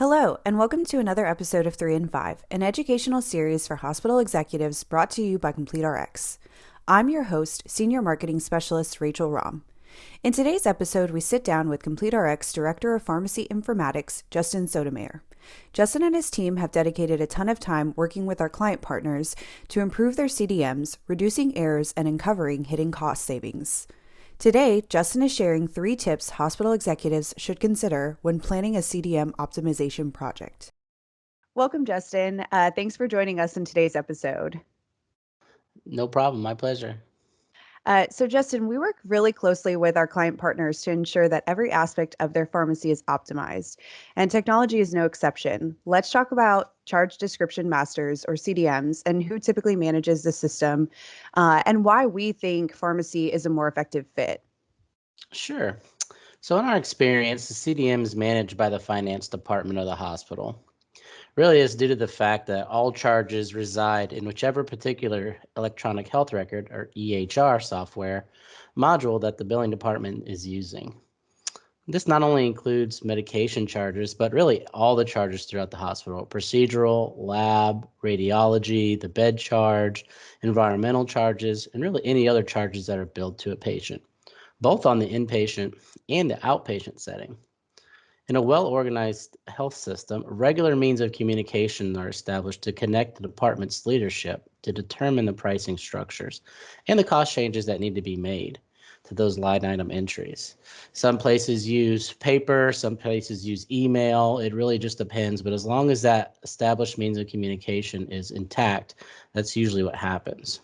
Hello, and welcome to another episode of 3 and 5, an educational series for hospital executives brought to you by CompleteRx. I'm your host, Senior Marketing Specialist Rachel Rahm. In today's episode, we sit down with CompleteRx Director of Pharmacy Informatics, Justin Sotomayor. Justin and his team have dedicated a ton of time working with our client partners to improve their CDMs, reducing errors, and uncovering hidden cost savings. Today, Justin is sharing 3 tips hospital executives should consider when planning a CDM optimization project. Welcome, Justin. Thanks for joining us in today's episode. No problem. My pleasure. So, Justin, we work really closely with our client partners to ensure that every aspect of their pharmacy is optimized, and technology is no exception. Let's talk about charge description masters, or CDMs, and who typically manages the system, and why we think pharmacy is a more effective fit. Sure. So, in our experience, the CDM is managed by the finance department of the hospital. Really is due to the fact that all charges reside in whichever particular electronic health record, or EHR software module that the billing department is using. This not only includes medication charges, but really all the charges throughout the hospital: procedural, lab, radiology, the bed charge, environmental charges, and really any other charges that are billed to a patient, both on the inpatient and the outpatient setting. In a well-organized health system, regular means of communication are established to connect the department's leadership to determine the pricing structures and the cost changes that need to be made to those line item entries. Some places use paper, some places use email. It really just depends, but as long as that established means of communication is intact, that's usually what happens.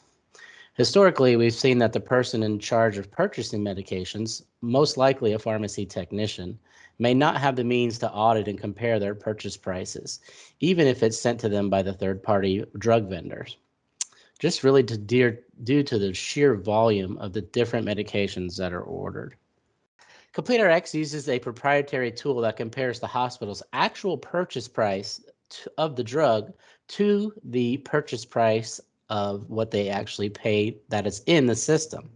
Historically, we've seen that the person in charge of purchasing medications, most likely a pharmacy technician, may not have the means to audit and compare their purchase prices, even if it's sent to them by the third-party drug vendors, just really due to the sheer volume of the different medications that are ordered. CompleteRx uses a proprietary tool that compares the hospital's actual purchase price of the drug to the purchase price of what they actually pay that is in the system.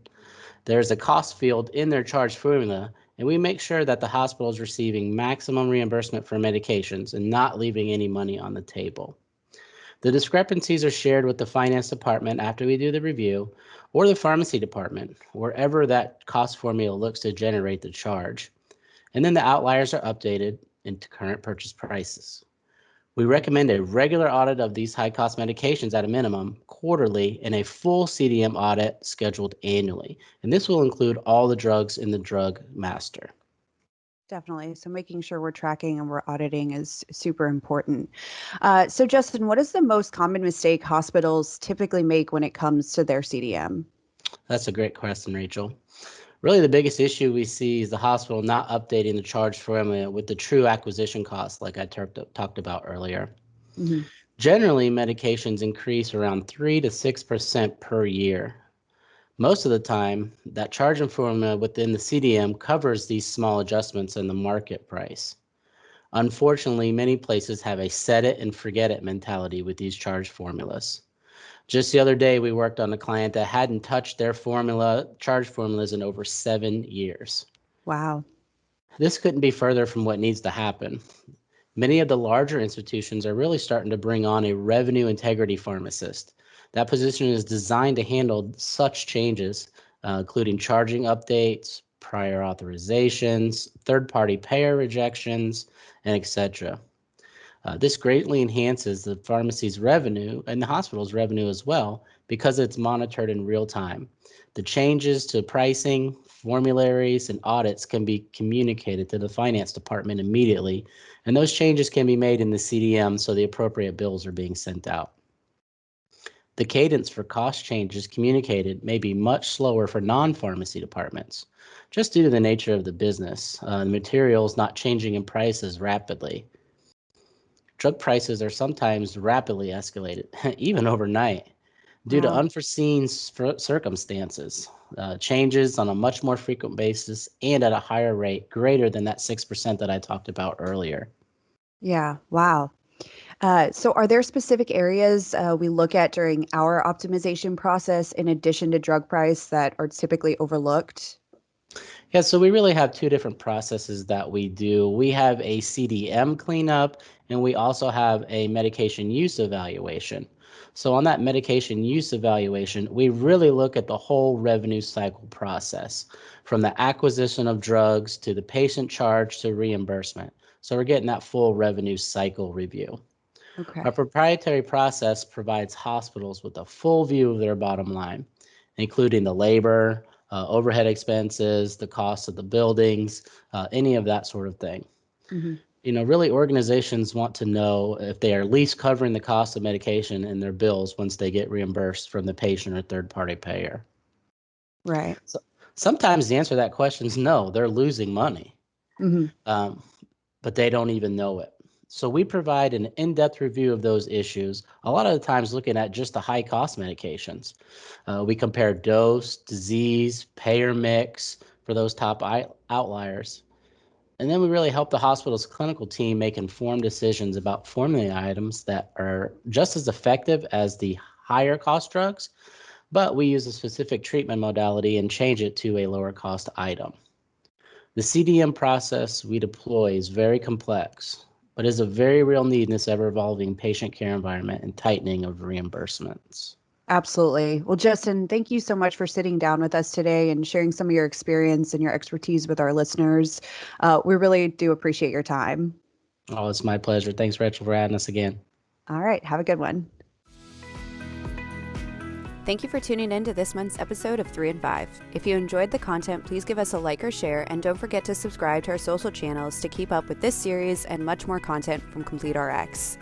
There's a cost field in their charge formula, and we make sure that the hospital is receiving maximum reimbursement for medications and not leaving any money on the table. The discrepancies are shared with the finance department after we do the review, or the pharmacy department, wherever that cost formula looks to generate the charge. And then the outliers are updated into current purchase prices. We recommend a regular audit of these high-cost medications at a minimum, quarterly, and a full CDM audit scheduled annually. And this will include all the drugs in the drug master. Definitely. So making sure we're tracking and we're auditing is super important. So Justin, what is the most common mistake hospitals typically make when it comes to their CDM? That's a great question, Rachel. Really, the biggest issue we see is the hospital not updating the charge formula with the true acquisition costs, like I talked about earlier. Mhm. Generally, medications increase around 3 to 6% per year. Most of the time, that charging formula within the CDM covers these small adjustments in the market price. Unfortunately, many places have a set it and forget it mentality with these charge formulas. Just the other day, we worked on a client that hadn't touched their charge formulas in over 7 years. Wow. This couldn't be further from what needs to happen. Many of the larger institutions are really starting to bring on a revenue integrity pharmacist. That position is designed to handle such changes, including charging updates, prior authorizations, third-party payer rejections, and etc. This greatly enhances the pharmacy's revenue and the hospital's revenue as well because it's monitored in real time. The changes to pricing, formularies, and audits can be communicated to the finance department immediately, and those changes can be made in the CDM so the appropriate bills are being sent out. The cadence for cost changes communicated may be much slower for non-pharmacy departments, just due to the nature of the business. The materials not changing in prices rapidly. Drug prices are sometimes rapidly escalated, even overnight, due to Wow. unforeseen circumstances, changes on a much more frequent basis and at a higher rate, greater than that 6% that I talked about earlier. Yeah. Wow. So are there specific areas we look at during our optimization process in addition to drug price that are typically overlooked? Yeah, so we really have two different processes that we do. We have a CDM cleanup, and we also have a medication use evaluation. So, on that medication use evaluation, we really look at the whole revenue cycle process from the acquisition of drugs to the patient charge to reimbursement. So, we're getting that full revenue cycle review. Our Okay. proprietary process provides hospitals with a full view of their bottom line, including the labor, overhead expenses, the cost of the buildings, any of that sort of thing. Hmm. Really, organizations want to know if they are at least covering the cost of medication in their bills once they get reimbursed from the patient or third party payer. Right. So, sometimes the answer to that question is no, they're losing money. Hmm. Um, but they don't even know it. So we provide an in-depth review of those issues, a lot of the times looking at just the high cost medications. We compare dose, disease, payer mix for those top outliers. And then we really help the hospital's clinical team make informed decisions about formulary items that are just as effective as the higher cost drugs, but we use a specific treatment modality and change it to a lower cost item. The CDM process we deploy is very complex, but is a very real need in this ever evolving patient care environment and tightening of reimbursements. Absolutely. Well, Justin, thank you so much for sitting down with us today and sharing some of your experience and your expertise with our listeners. We really do appreciate your time. Oh, it's my pleasure. Thanks, Rachel, for having us again. All right. Have a good one. Thank you for tuning in to this month's episode of 3 and 5. If you enjoyed the content, please give us a like or share, and don't forget to subscribe to our social channels to keep up with this series and much more content from CompleteRx.